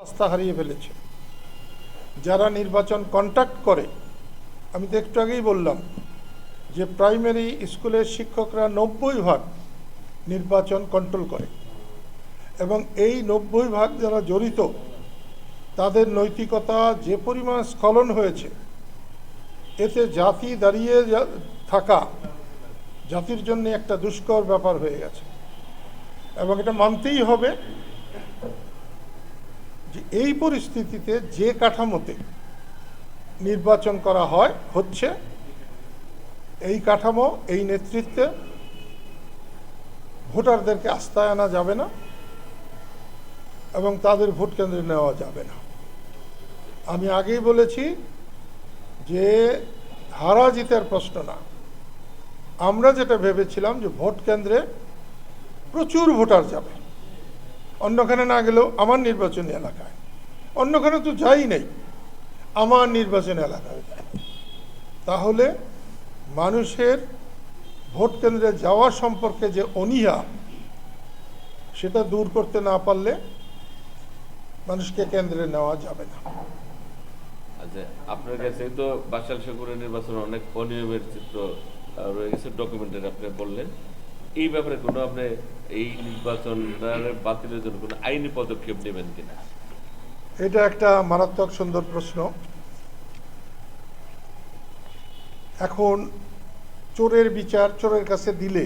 আস্থা হারিয়ে ফেলেছে। যারা নির্বাচন কন্ডাক্ট করে, আমি তো একটু আগেই বললাম যে প্রাইমারি স্কুলের শিক্ষকরা 90% নির্বাচন কন্ট্রোল করে, এবং এই 90% যারা জড়িত তাদের নৈতিকতা যে পরিমাণ স্খলন হয়েছে, এতে জাতি দাঁড়িয়ে থাকা জাতির জন্য একটা দুষ্কর ব্যাপার হয়ে গেছে। এবং এটা মানতেই হবে যে এই পরিস্থিতিতে যে কাঠামোতে নির্বাচন করা হচ্ছে, এই কাঠামো, এই নেতৃত্বে ভোটারদেরকে আস্থায় আনা যাবে না এবং তাদের ভোট কেন্দ্রে নেওয়া যাবে না। আমি আগেই বলেছি যে হারা জিতার প্রশ্ন না, আমরা যেটা ভেবেছিলাম যে ভোট কেন্দ্রে প্রচুর ভোটার যাবে, অন্যখানে না গেলেও আমার নির্বাচনী এলাকায়, অন্যখানে তো যাই নেই, আমার নির্বাচনী এলাকায় যায়, তাহলে মানুষের ভোট কেন্দ্রে যাওয়া সম্পর্কে যে অনীহা, সেটা দূর করতে না পারলে মানুষকে কেন্দ্রে নেওয়া যাবে না। আচ্ছা, আপনার কাছে তো বাসাইল শেখপুরের নির্বাচনে অনেক অনিয়মের চিত্র রয়ে গেছে, ডকুমেন্টারি আপনি বললেন। এই ব্যাপারে কোনো আপনি এই নির্বাচন বাতিলের জন্য কোনো আইনি পদক্ষেপ নেবেন কিনা? এটা একটা মারাত্মক সুন্দর প্রশ্ন। এখন চোরের বিচার চোরের কাছে দিলে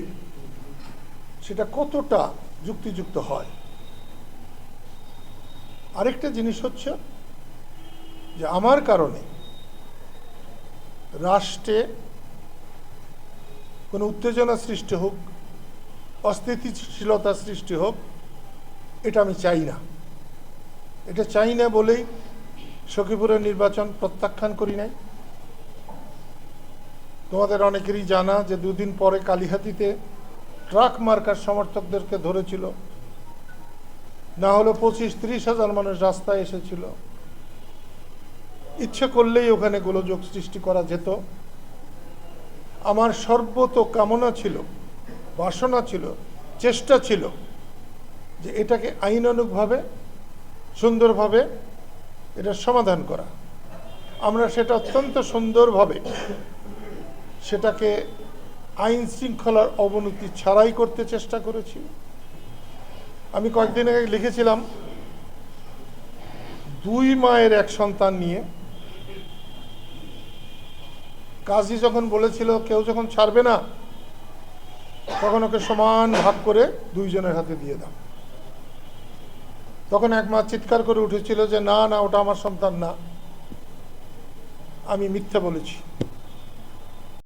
সেটা কতটা যুক্তিযুক্ত হয়। আরেকটা জিনিস হচ্ছে যে আমার কারণে রাষ্ট্রে কোনো উত্তেজনা সৃষ্টি হোক, অস্থিতিশীলতা সৃষ্টি হোক, এটা আমি চাই না। এটা চাই না বলেই সখীপুরের নির্বাচন প্রত্যাখ্যান করি নাই। তোমাদের অনেকেরই জানা যে দুদিন পরে কালিহাতীতে ট্রাক মার্কার সমর্থকদেরকে ধরেছিল, না হলে 25-30 হাজার মানুষ রাস্তায় এসেছিল। ইচ্ছে করলেই ওখানে গোলযোগ সৃষ্টি করা যেত। আমার সর্বত কামনা ছিল, বাসনা ছিল, চেষ্টা ছিল যে এটাকে আইনানুগভাবে সুন্দরভাবে এটার সমাধান করা। আমরা সেটা অত্যন্ত সুন্দরভাবে সেটাকে আইন শৃঙ্খলার অবনতি ছাড়াই করতে চেষ্টা করেছি। আমি কয়েকদিন আগে লিখেছিলাম, 2 মায়ের এক সন্তান নিয়ে কাজী যখন বলেছিল কেউ যখন ছাড়বে না, তখন ওকে সমান ভাগ করে 2 জনের হাতে দিয়ে দাও। তখন এক মা চিৎকার করে উঠেছিল যে না না, ওটা আমার সন্তান না, আমি মিথ্যা বলেছি।